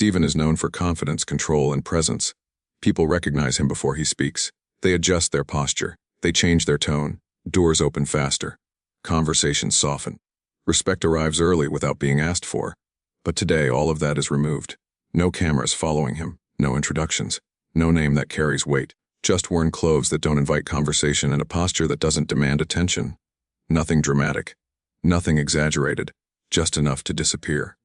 Stephen is known for confidence, control, and presence. People recognize him before he speaks. They adjust their posture. They change their tone. Doors open faster. Conversations soften. Respect arrives early without being asked for. But today, all of that is removed. No cameras following him. No introductions. No name that carries weight. Just worn clothes that don't invite conversation and a posture that doesn't demand attention. Nothing dramatic. Nothing exaggerated. Just enough to disappear.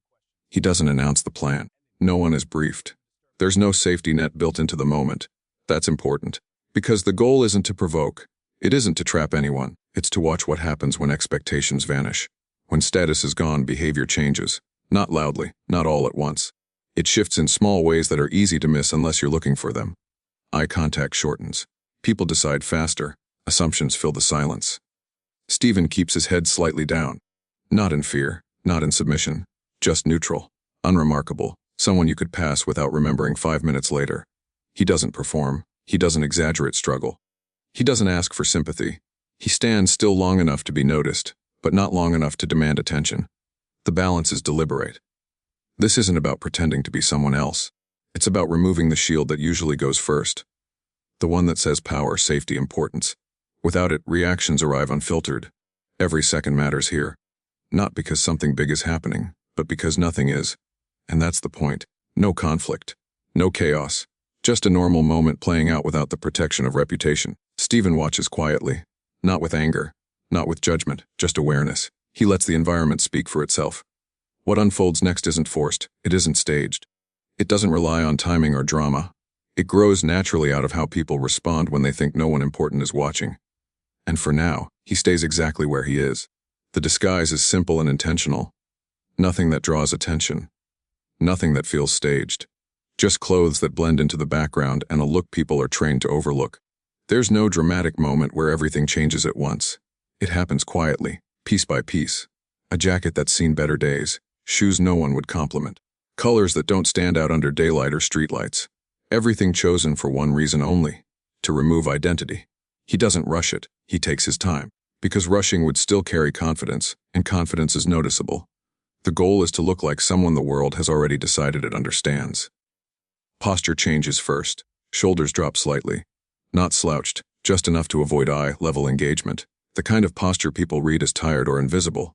He doesn't announce the plan. No one is briefed. There's no safety net built into the moment. That's important. Because the goal isn't to provoke. It isn't to trap anyone. It's to watch what happens when expectations vanish. When status is gone, behavior changes. Not loudly, not all at once. It shifts in small ways that are easy to miss unless you're looking for them. Eye contact shortens. People decide faster. Assumptions fill the silence. Stephen keeps his head slightly down. Not in fear, not in submission. Just neutral. Unremarkable. Someone you could pass without remembering 5 minutes later. He doesn't perform. He doesn't exaggerate struggle. He doesn't ask for sympathy. He stands still long enough to be noticed, but not long enough to demand attention. The balance is deliberate. This isn't about pretending to be someone else. It's about removing the shield that usually goes first. The one that says power, safety, importance. Without it, reactions arrive unfiltered. Every second matters here. Not because something big is happening, but because nothing is. And that's the point. No conflict. No chaos. Just a normal moment playing out without the protection of reputation. Stephen watches quietly. Not with anger. Not with judgment. Just awareness. He lets the environment speak for itself. What unfolds next isn't forced. It isn't staged. It doesn't rely on timing or drama. It grows naturally out of how people respond when they think no one important is watching. And for now, he stays exactly where he is. The disguise is simple and intentional. Nothing that draws attention. Nothing that feels staged. Just clothes that blend into the background and a look people are trained to overlook. There's no dramatic moment where everything changes at once. It happens quietly, piece by piece. A jacket that's seen better days. Shoes no one would compliment. Colors that don't stand out under daylight or streetlights. Everything chosen for one reason only: to remove identity. He doesn't rush it, he takes his time. Because rushing would still carry confidence, and confidence is noticeable. The goal is to look like someone the world has already decided it understands. Posture changes first. Shoulders drop slightly. Not slouched, just enough to avoid eye-level engagement. The kind of posture people read as tired or invisible.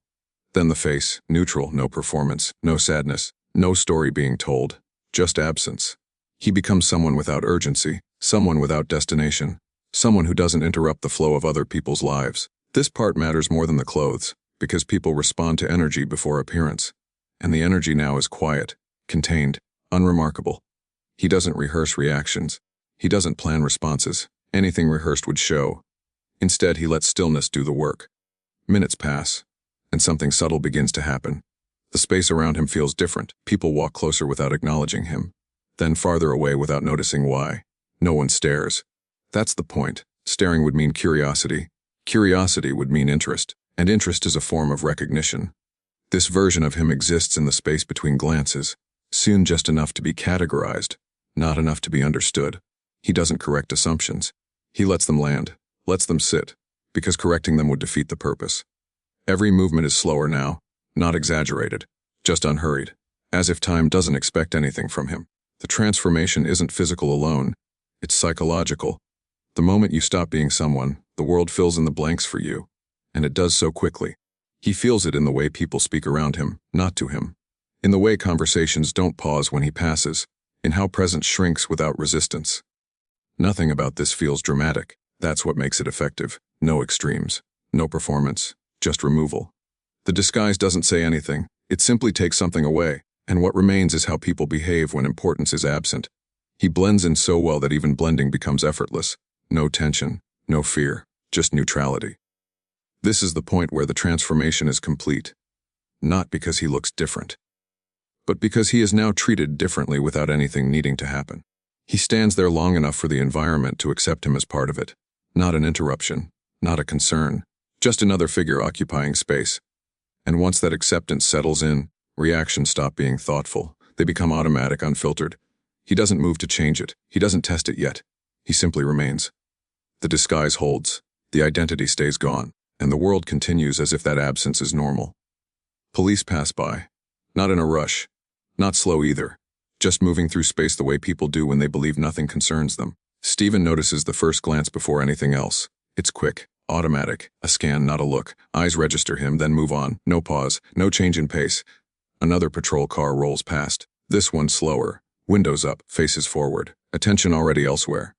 Then the face, neutral, no performance, no sadness, no story being told, just absence. He becomes someone without urgency, someone without destination, someone who doesn't interrupt the flow of other people's lives. This part matters more than the clothes, because people respond to energy before appearance. And the energy now is quiet, contained, unremarkable. He doesn't rehearse reactions. He doesn't plan responses. Anything rehearsed would show. Instead, he lets stillness do the work. Minutes pass, and something subtle begins to happen. The space around him feels different. People walk closer without acknowledging him, then farther away without noticing why. No one stares. That's the point. Staring would mean curiosity. Curiosity would mean interest, and interest is a form of recognition. This version of him exists in the space between glances, soon just enough to be categorized, not enough to be understood. He doesn't correct assumptions. He lets them land, lets them sit, because correcting them would defeat the purpose. Every movement is slower now, not exaggerated, just unhurried, as if time doesn't expect anything from him. The transformation isn't physical alone, it's psychological. The moment you stop being someone, the world fills in the blanks for you, and it does so quickly. He feels it in the way people speak around him, not to him. In the way conversations don't pause when he passes, in how presence shrinks without resistance. Nothing about this feels dramatic. That's what makes it effective. No extremes, no performance, just removal. The disguise doesn't say anything. It simply takes something away, and what remains is how people behave when importance is absent. He blends in so well that even blending becomes effortless. No tension, no fear, just neutrality. This is the point where the transformation is complete. Not because he looks different, but because he is now treated differently without anything needing to happen. He stands there long enough for the environment to accept him as part of it. Not an interruption, not a concern, just another figure occupying space. And once that acceptance settles in, reactions stop being thoughtful. They become automatic, unfiltered. He doesn't move to change it. He doesn't test it yet. He simply remains. The disguise holds, the identity stays gone, and the world continues as if that absence is normal. Police pass by. Not in a rush. Not slow either. just moving through space the way people do when they believe nothing concerns them. Stephen notices the first glance before anything else. It's quick, automatic, a scan, not a look. Eyes register him, then move on. No pause, no change in pace. Another patrol car rolls past. This one slower. Windows up, faces forward. Attention already elsewhere.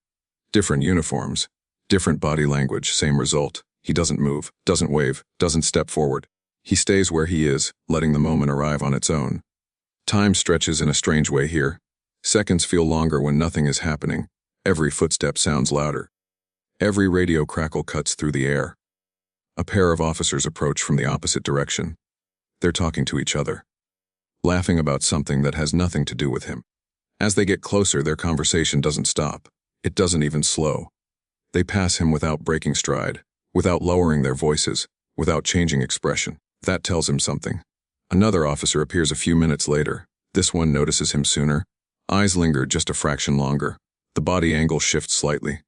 Different uniforms. Different body language, same result. He doesn't move, doesn't wave, doesn't step forward. He stays where he is, letting the moment arrive on its own. Time stretches in a strange way here. Seconds feel longer when nothing is happening. Every footstep sounds louder. Every radio crackle cuts through the air. A pair of officers approach from the opposite direction. They're talking to each other, laughing about something that has nothing to do with him. As they get closer, their conversation doesn't stop. It doesn't even slow. They pass him without breaking stride, without lowering their voices, without changing expression. That tells him something. Another officer appears a few minutes later. This one notices him sooner. Eyes linger just a fraction longer. The body angle shifts slightly.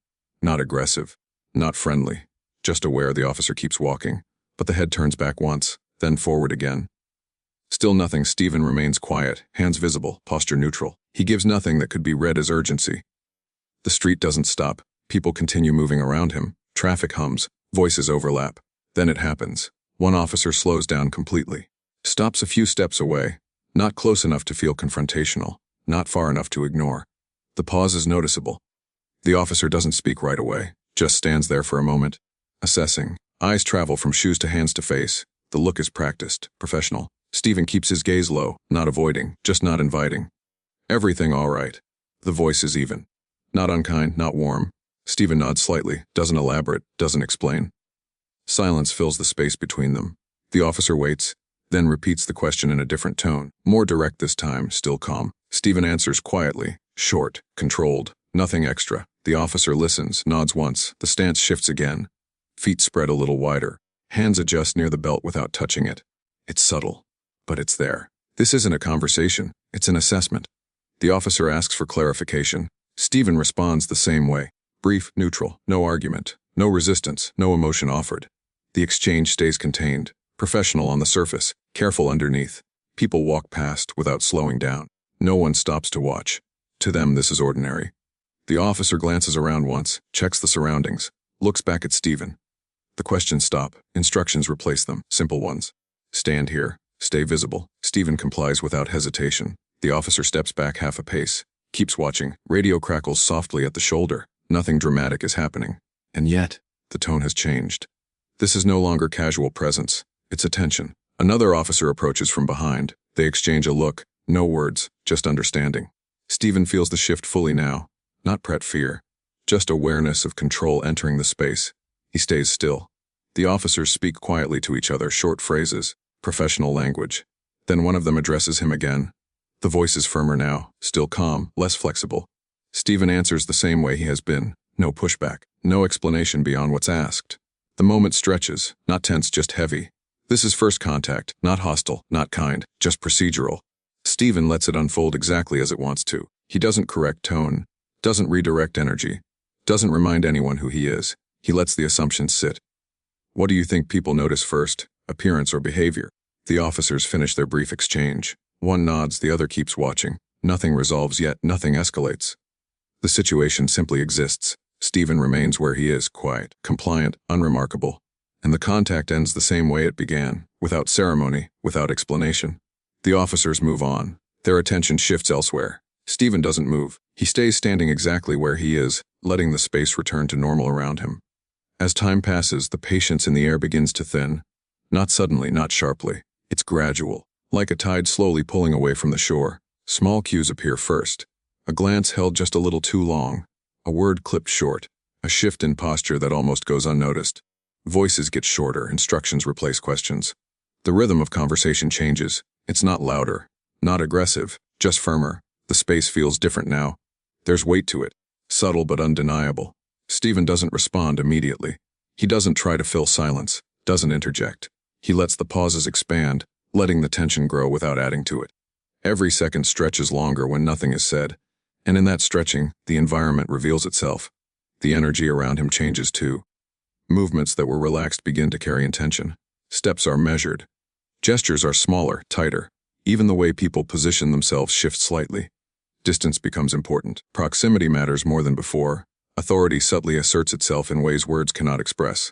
Not aggressive, not friendly, just aware. The officer keeps walking, but the head turns back once, then forward again. Still nothing. Stephen remains quiet, hands visible, posture neutral. He gives nothing that could be read as urgency. The street doesn't stop. People continue moving around him. Traffic hums, voices overlap. Then it happens. One officer slows down completely. Stops a few steps away, not close enough to feel confrontational, not far enough to ignore. The pause is noticeable. The officer doesn't speak right away, just stands there for a moment, assessing. Eyes travel from shoes to hands to face. The look is practiced, professional. Stephen keeps his gaze low, not avoiding, just not inviting. Everything all right. The voice is even. Not unkind, not warm. Stephen nods slightly, doesn't elaborate, doesn't explain. Silence fills the space between them. The officer waits, then repeats the question in a different tone, more direct this time, still calm. Stephen answers quietly, short, controlled, nothing extra. The officer listens, nods once, the stance shifts again. Feet spread a little wider. Hands adjust near the belt without touching it. It's subtle, but it's there. This isn't a conversation, it's an assessment. The officer asks for clarification. Stephen responds the same way. Brief, neutral, no argument, no resistance, no emotion offered. The exchange stays contained, professional on the surface, careful underneath. People walk past without slowing down. No one stops to watch. To them, this is ordinary. The officer glances around once, checks the surroundings, looks back at Stephen. The questions stop, instructions replace them, simple ones. Stand here, stay visible. Stephen complies without hesitation. The officer steps back half a pace, keeps watching. Radio crackles softly at the shoulder. Nothing dramatic is happening. And yet, the tone has changed. This is no longer casual presence, it's attention. Another officer approaches from behind. They exchange a look, no words, just understanding. Stephen feels the shift fully now. Not fear, just awareness of control entering the space. He stays still. The officers speak quietly to each other, short phrases, professional language. Then one of them addresses him again. The voice is firmer now, still calm, less flexible. Stephen answers the same way he has been. No pushback, no explanation beyond what's asked. The moment stretches, not tense, just heavy. This is first contact, not hostile, not kind, just procedural. Stephen lets it unfold exactly as it wants to. He doesn't correct tone, doesn't redirect energy, doesn't remind anyone who he is. He lets the assumptions sit. What do you think people notice first, appearance or behavior? The officers finish their brief exchange. One nods, the other keeps watching. Nothing resolves yet, nothing escalates. The situation simply exists. Stephen remains where he is, quiet, compliant, unremarkable. And the contact ends the same way it began, without ceremony, without explanation. The officers move on. Their attention shifts elsewhere. Stephen doesn't move. He stays standing exactly where he is, letting the space return to normal around him. As time passes, the patience in the air begins to thin. Not suddenly, not sharply. It's gradual, like a tide slowly pulling away from the shore. Small cues appear first. A glance held just a little too long. A word clipped short. A shift in posture that almost goes unnoticed. Voices get shorter, instructions replace questions. The rhythm of conversation changes. It's not louder, not aggressive, just firmer. The space feels different now. There's weight to it, subtle but undeniable. Stephen doesn't respond immediately. He doesn't try to fill silence, doesn't interject. He lets the pauses expand, letting the tension grow without adding to it. Every second stretches longer when nothing is said, and in that stretching, the environment reveals itself. The energy around him changes too. Movements that were relaxed begin to carry intention. Steps are measured. Gestures are smaller, tighter. Even the way people position themselves shifts slightly. Distance becomes important. Proximity matters more than before. Authority subtly asserts itself in ways words cannot express.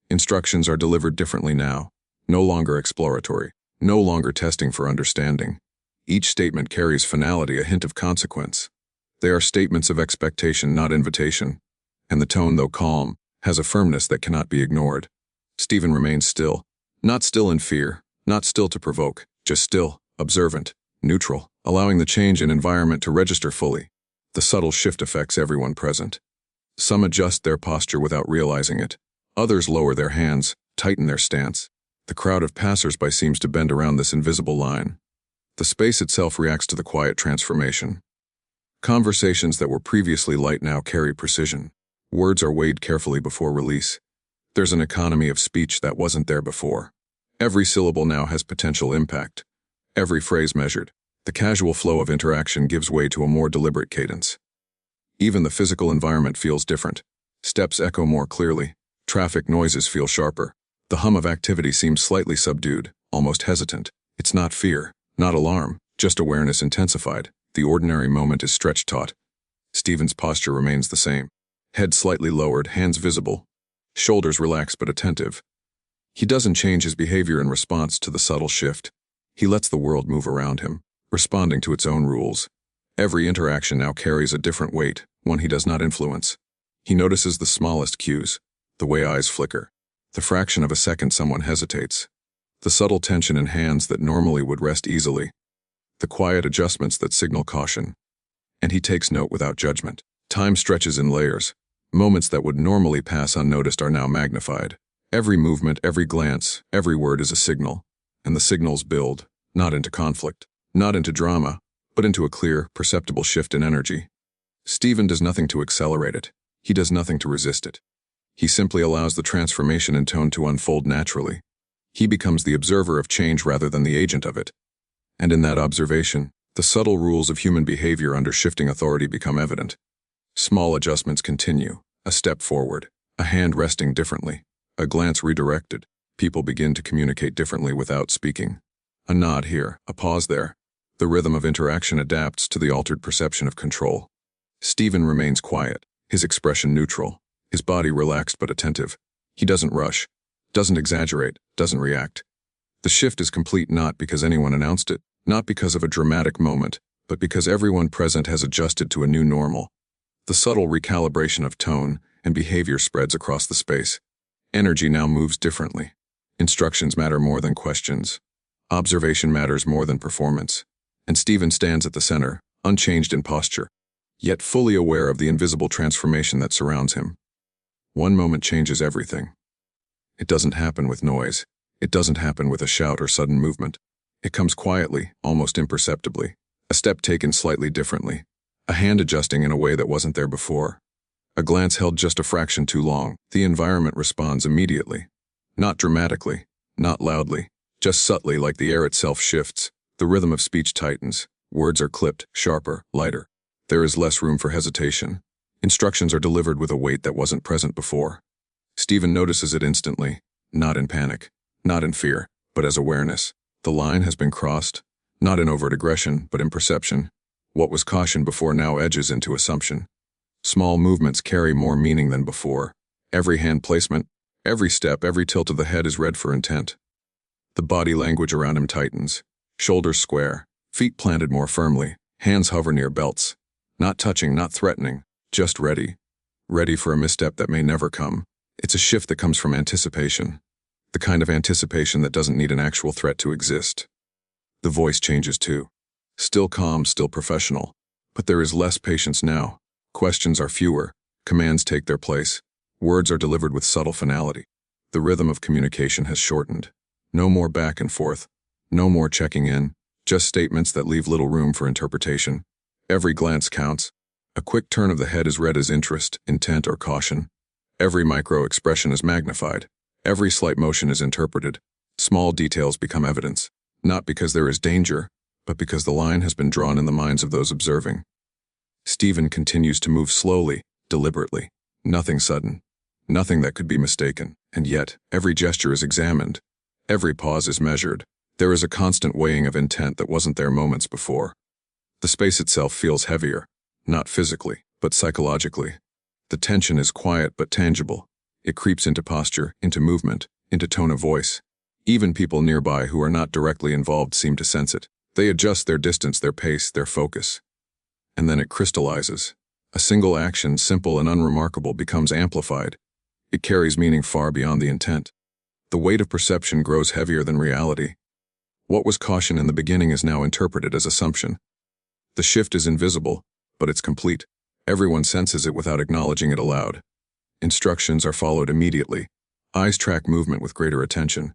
Instructions are delivered differently now, no longer exploratory, no longer testing for understanding. Each statement carries finality, a hint of consequence. They are statements of expectation, not invitation. And the tone, though calm, has a firmness that cannot be ignored. Stephen remains still, not still in fear, not still to provoke, just still, observant, neutral, allowing the change in environment to register fully. The subtle shift affects everyone present. Some adjust their posture without realizing it. Others lower their hands, tighten their stance. The crowd of passers-by seems to bend around this invisible line. The space itself reacts to the quiet transformation. Conversations that were previously light now carry precision. Words are weighed carefully before release. There's an economy of speech that wasn't there before. Every syllable now has potential impact. Every phrase measured. The casual flow of interaction gives way to a more deliberate cadence. Even the physical environment feels different. Steps echo more clearly. Traffic noises feel sharper. The hum of activity seems slightly subdued, almost hesitant. It's not fear, not alarm, just awareness intensified. The ordinary moment is stretched taut. Stephen's posture remains the same. Head slightly lowered, hands visible. Shoulders relaxed but attentive. He doesn't change his behavior in response to the subtle shift. He lets the world move around him, responding to its own rules. Every interaction now carries a different weight, one he does not influence. He notices the smallest cues, the way eyes flicker, the fraction of a second someone hesitates, the subtle tension in hands that normally would rest easily, the quiet adjustments that signal caution. And he takes note without judgment. Time stretches in layers. Moments that would normally pass unnoticed are now magnified. Every movement, every glance, every word is a signal, and the signals build, not into conflict, not into drama, but into a clear, perceptible shift in energy. Stephen does nothing to accelerate it. He does nothing to resist it. He simply allows the transformation in tone to unfold naturally. He becomes the observer of change rather than the agent of it. And in that observation, the subtle rules of human behavior under shifting authority become evident. Small adjustments continue, a step forward, a hand resting differently, a glance redirected. People begin to communicate differently without speaking. A nod here, a pause there. The rhythm of interaction adapts to the altered perception of control. Stephen remains quiet, his expression neutral, his body relaxed but attentive. He doesn't rush, doesn't exaggerate, doesn't react. The shift is complete not because anyone announced it, not because of a dramatic moment, but because everyone present has adjusted to a new normal. The subtle recalibration of tone and behavior spreads across the space. Energy now moves differently. Instructions matter more than questions. Observation matters more than performance. And Stephen stands at the center, unchanged in posture, yet fully aware of the invisible transformation that surrounds him. One moment changes everything. It doesn't happen with noise. It doesn't happen with a shout or sudden movement. It comes quietly, almost imperceptibly. A step taken slightly differently. A hand adjusting in a way that wasn't there before. A glance held just a fraction too long. The environment responds immediately. Not dramatically, not loudly, just subtly, like the air itself shifts. The rhythm of speech tightens. Words are clipped, sharper, lighter. There is less room for hesitation. Instructions are delivered with a weight that wasn't present before. Stephen notices it instantly, not in panic, not in fear, but as awareness. The line has been crossed, not in overt aggression, but in perception. What was caution before now edges into assumption. Small movements carry more meaning than before. Every hand placement, every step, every tilt of the head is read for intent. The body language around him tightens. Shoulders square, feet planted more firmly, hands hover near belts. Not touching, not threatening, just ready. Ready for a misstep that may never come. It's a shift that comes from anticipation. The kind of anticipation that doesn't need an actual threat to exist. The voice changes too. Still calm, still professional. But there is less patience now. Questions are fewer. Commands take their place. Words are delivered with subtle finality. The rhythm of communication has shortened. No more back and forth. No more checking in. Just statements that leave little room for interpretation. Every glance counts. A quick turn of the head is read as interest, intent, or caution. Every micro-expression is magnified. Every slight motion is interpreted. Small details become evidence, not because there is danger, but because the line has been drawn in the minds of those observing. Stephen continues to move slowly, deliberately. Nothing sudden. Nothing that could be mistaken. And yet, every gesture is examined. Every pause is measured. There is a constant weighing of intent that wasn't there moments before. The space itself feels heavier, not physically, but psychologically. The tension is quiet but tangible. It creeps into posture, into movement, into tone of voice. Even people nearby who are not directly involved seem to sense it. They adjust their distance, their pace, their focus. And then it crystallizes. A single action, simple and unremarkable, becomes amplified. It carries meaning far beyond the intent. The weight of perception grows heavier than reality. What was caution in the beginning is now interpreted as assumption. The shift is invisible, but it's complete. Everyone senses it without acknowledging it aloud. Instructions are followed immediately. Eyes track movement with greater attention.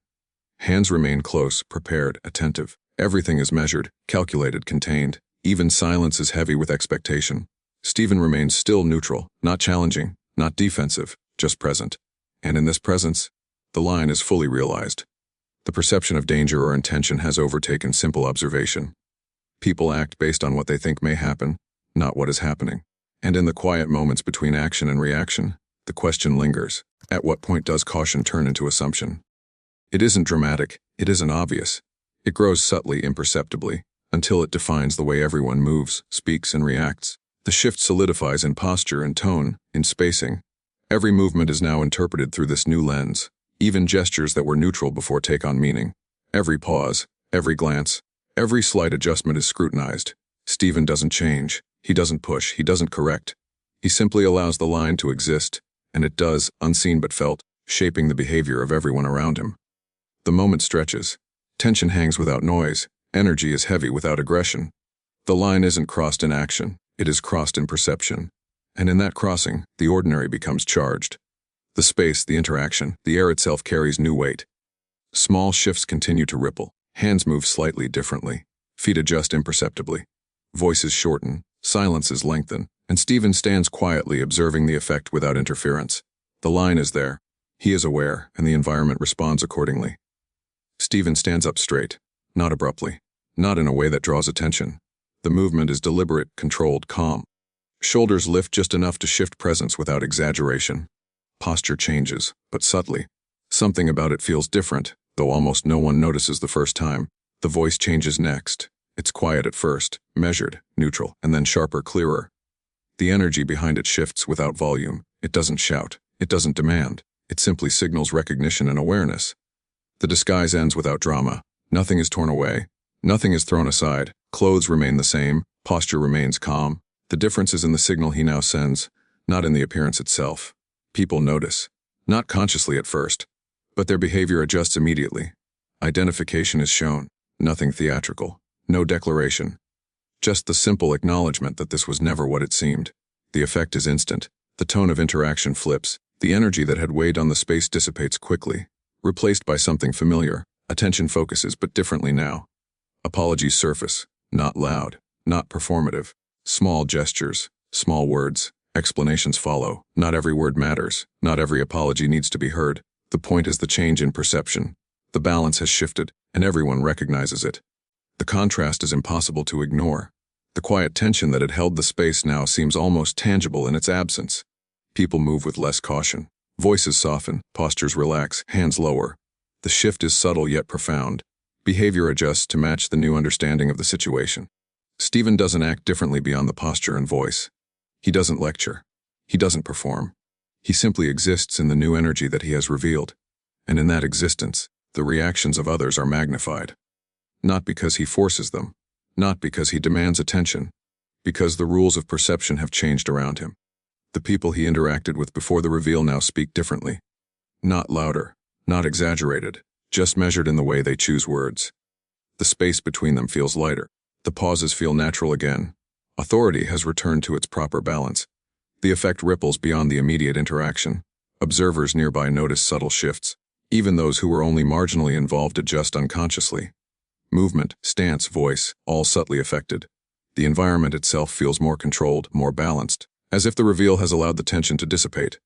Hands remain close, prepared, attentive. Everything is measured, calculated, contained. Even silence is heavy with expectation. Stephen remains still neutral, not challenging, not defensive, just present. And in this presence, the line is fully realized. The perception of danger or intention has overtaken simple observation. People act based on what they think may happen, not what is happening. And in the quiet moments between action and reaction, the question lingers. At what point does caution turn into assumption? It isn't dramatic, it isn't obvious. It grows subtly, imperceptibly, until it defines the way everyone moves, speaks, and reacts. The shift solidifies in posture and tone, in spacing. Every movement is now interpreted through this new lens. Even gestures that were neutral before take on meaning. Every pause, every glance, every slight adjustment is scrutinized. Stephen doesn't change. He doesn't push. He doesn't correct. He simply allows the line to exist, and it does, unseen but felt, shaping the behavior of everyone around him. The moment stretches. Tension hangs without noise. Energy is heavy without aggression. The line isn't crossed in action. It is crossed in perception. And in that crossing, the ordinary becomes charged. The space, the interaction, the air itself carries new weight. Small shifts continue to ripple. Hands move slightly differently. Feet adjust imperceptibly. Voices shorten. Silences lengthen. And Stephen stands quietly observing the effect without interference. The line is there. He is aware, and the environment responds accordingly. Stephen stands up straight, not abruptly, not in a way that draws attention. The movement is deliberate, controlled, calm. Shoulders lift just enough to shift presence without exaggeration. Posture changes, but subtly. Something about it feels different, though almost no one notices the first time. The voice changes next. It's quiet at first, measured, neutral, and then sharper, clearer. The energy behind it shifts without volume. It doesn't shout. It doesn't demand. It simply signals recognition and awareness. The disguise ends without drama. Nothing is torn away. Nothing is thrown aside. Clothes remain the same. Posture remains calm. The difference is in the signal he now sends, not in the appearance itself. People notice. Not consciously at first, but their behavior adjusts immediately. Identification is shown. Nothing theatrical. No declaration. Just the simple acknowledgement that this was never what it seemed. The effect is instant. The tone of interaction flips. The energy that had weighed on the space dissipates quickly, replaced by something familiar. Attention focuses, but differently now. Apologies surface, not loud, not performative. Small gestures, small words, explanations follow. Not every word matters. Not every apology needs to be heard. The point is the change in perception. The balance has shifted, and everyone recognizes it. The contrast is impossible to ignore. The quiet tension that had held the space now seems almost tangible in its absence. People move with less caution. Voices soften, postures relax, hands lower. The shift is subtle yet profound. Behavior adjusts to match the new understanding of the situation. Stephen doesn't act differently beyond the posture and voice. He doesn't lecture. He doesn't perform. He simply exists in the new energy that he has revealed. And in that existence, the reactions of others are magnified. Not because he forces them, not because he demands attention, because the rules of perception have changed around him. The people he interacted with before the reveal now speak differently. Not louder, not exaggerated, just measured in the way they choose words. The space between them feels lighter. The pauses feel natural again. Authority has returned to its proper balance. The effect ripples beyond the immediate interaction. Observers nearby notice subtle shifts. Even those who were only marginally involved adjust unconsciously. Movement, stance, voice, all subtly affected. The environment itself feels more controlled, more balanced, as if the reveal has allowed the tension to dissipate.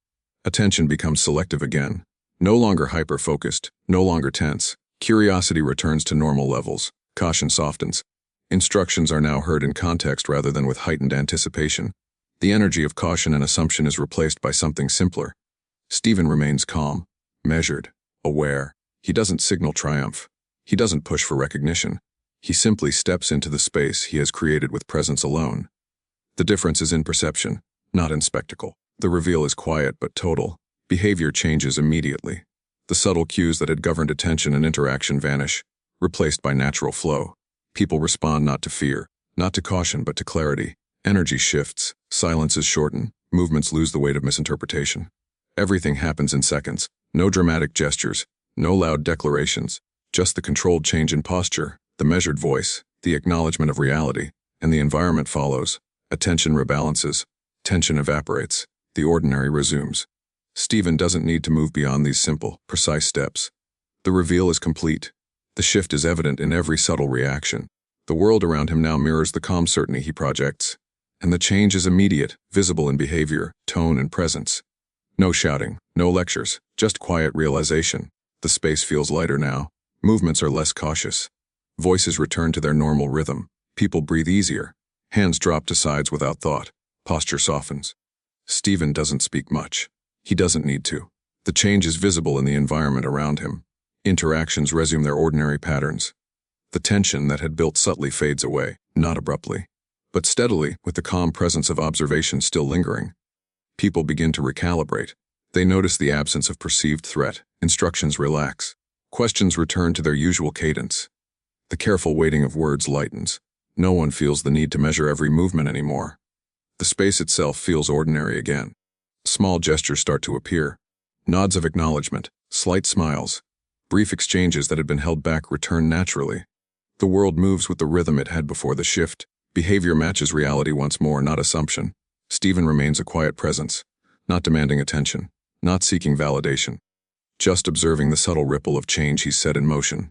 Attention becomes selective again. No longer hyper-focused, no longer tense. Curiosity returns to normal levels. Caution softens. Instructions are now heard in context rather than with heightened anticipation. The energy of caution and assumption is replaced by something simpler. Stephen remains calm, measured, aware. He doesn't signal triumph. He doesn't push for recognition. He simply steps into the space he has created with presence alone. The difference is in perception, not in spectacle. The reveal is quiet but total. Behavior changes immediately. The subtle cues that had governed attention and interaction vanish, replaced by natural flow. People respond not to fear, not to caution, but to clarity. Energy shifts, silences shorten, movements lose the weight of misinterpretation. Everything happens in seconds. No dramatic gestures, no loud declarations, just the controlled change in posture, the measured voice, the acknowledgement of reality, and the environment follows. Attention rebalances, tension evaporates, the ordinary resumes. Stephen doesn't need to move beyond these simple, precise steps. The reveal is complete. The shift is evident in every subtle reaction. The world around him now mirrors the calm certainty he projects. And the change is immediate, visible in behavior, tone, and presence. No shouting, no lectures, just quiet realization. The space feels lighter now. Movements are less cautious. Voices return to their normal rhythm. People breathe easier. Hands drop to sides without thought. Posture softens. Stephen doesn't speak much. He doesn't need to. The change is visible in the environment around him. Interactions resume their ordinary patterns. The tension that had built subtly fades away, not abruptly, but steadily, with the calm presence of observation still lingering. People begin to recalibrate. They notice the absence of perceived threat. Instructions relax. Questions return to their usual cadence. The careful weighting of words lightens. No one feels the need to measure every movement anymore. The space itself feels ordinary again. Small gestures start to appear. Nods of acknowledgement, slight smiles. Brief exchanges that had been held back return naturally. The world moves with the rhythm it had before the shift. Behavior matches reality once more, not assumption. Stephen remains a quiet presence, not demanding attention, not seeking validation, just observing the subtle ripple of change he set in motion.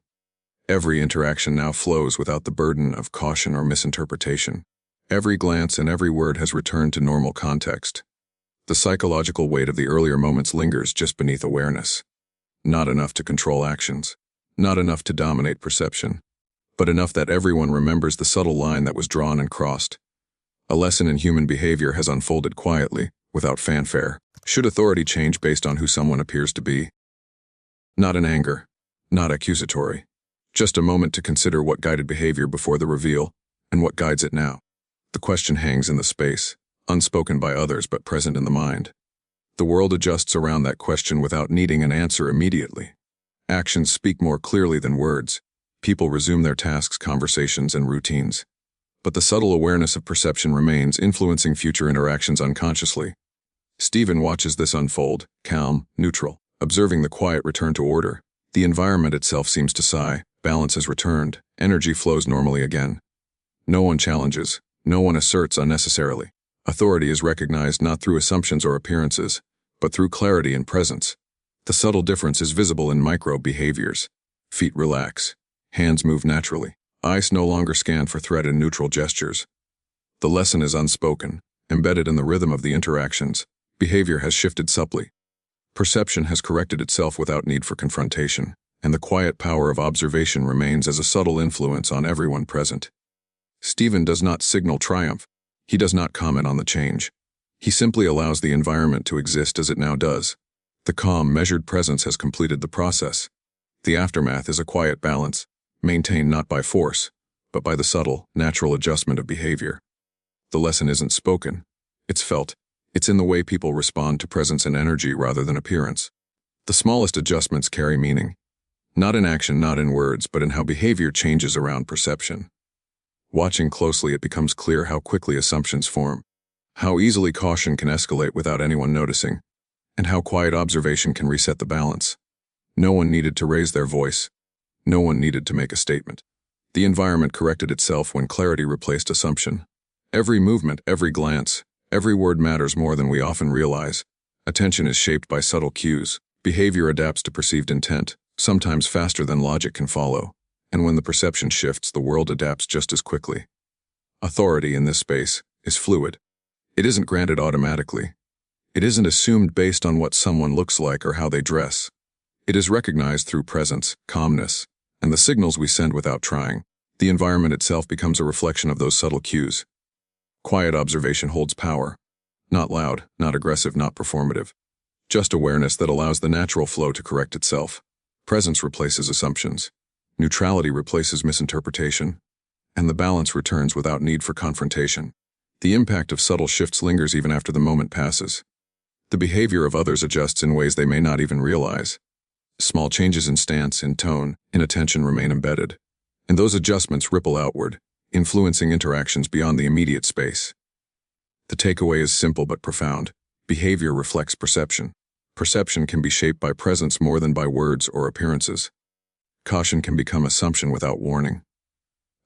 Every interaction now flows without the burden of caution or misinterpretation. Every glance and every word has returned to normal context. The psychological weight of the earlier moments lingers just beneath awareness. Not enough to control actions, not enough to dominate perception, but enough that everyone remembers the subtle line that was drawn and crossed. A lesson in human behavior has unfolded quietly, without fanfare. Should authority change based on who someone appears to be? Not in anger, not accusatory. Just a moment to consider what guided behavior before the reveal, and what guides it now. The question hangs in the space, unspoken by others but present in the mind. The world adjusts around that question without needing an answer immediately. Actions speak more clearly than words. People resume their tasks, conversations, and routines. But the subtle awareness of perception remains, influencing future interactions unconsciously. Stephen watches this unfold, calm, neutral, observing the quiet return to order. The environment itself seems to sigh. Balance has returned. Energy flows normally again. No one challenges. No one asserts unnecessarily. Authority is recognized not through assumptions or appearances, but through clarity and presence. The subtle difference is visible in micro behaviors. Feet relax. Hands move naturally. Eyes no longer scan for threat in neutral gestures. The lesson is unspoken, embedded in the rhythm of the interactions. Behavior has shifted subtly. Perception has corrected itself without need for confrontation, and the quiet power of observation remains as a subtle influence on everyone present. Stephen does not signal triumph. He does not comment on the change. He simply allows the environment to exist as it now does. The calm, measured presence has completed the process. The aftermath is a quiet balance, maintained not by force, but by the subtle, natural adjustment of behavior. The lesson isn't spoken. It's felt. It's in the way people respond to presence and energy rather than appearance. The smallest adjustments carry meaning. Not in action, not in words, but in how behavior changes around perception. Watching closely, it becomes clear how quickly assumptions form, how easily caution can escalate without anyone noticing, and how quiet observation can reset the balance. No one needed to raise their voice. No one needed to make a statement. The environment corrected itself when clarity replaced assumption. Every movement, every glance, every word matters more than we often realize. Attention is shaped by subtle cues. Behavior adapts to perceived intent, sometimes faster than logic can follow. And when the perception shifts, the world adapts just as quickly. Authority in this space is fluid. It isn't granted automatically. It isn't assumed based on what someone looks like or how they dress. It is recognized through presence, calmness, and the signals we send without trying. The environment itself becomes a reflection of those subtle cues. Quiet observation holds power. Not loud, not aggressive, not performative. Just awareness that allows the natural flow to correct itself. Presence replaces assumptions. Neutrality replaces misinterpretation, and the balance returns without need for confrontation. The impact of subtle shifts lingers even after the moment passes. The behavior of others adjusts in ways they may not even realize. Small changes in stance, in tone, in attention remain embedded, and those adjustments ripple outward, influencing interactions beyond the immediate space. The takeaway is simple but profound. Behavior reflects perception. Perception can be shaped by presence more than by words or appearances. Caution can become assumption without warning.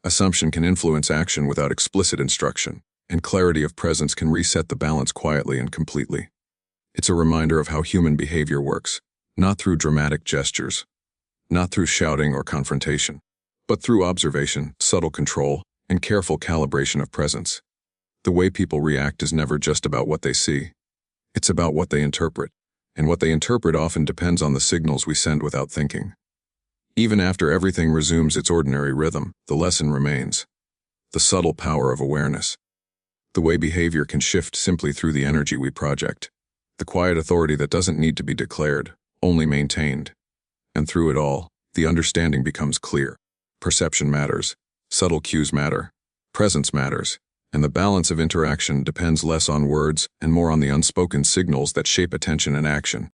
Assumption can influence action without explicit instruction, and clarity of presence can reset the balance quietly and completely. It's a reminder of how human behavior works, not through dramatic gestures, not through shouting or confrontation, but through observation, subtle control, and careful calibration of presence. The way people react is never just about what they see. It's about what they interpret, and what they interpret often depends on the signals we send without thinking. Even after everything resumes its ordinary rhythm, the lesson remains. The subtle power of awareness. The way behavior can shift simply through the energy we project. The quiet authority that doesn't need to be declared, only maintained. And through it all, the understanding becomes clear. Perception matters. Subtle cues matter. Presence matters. And the balance of interaction depends less on words and more on the unspoken signals that shape attention and action.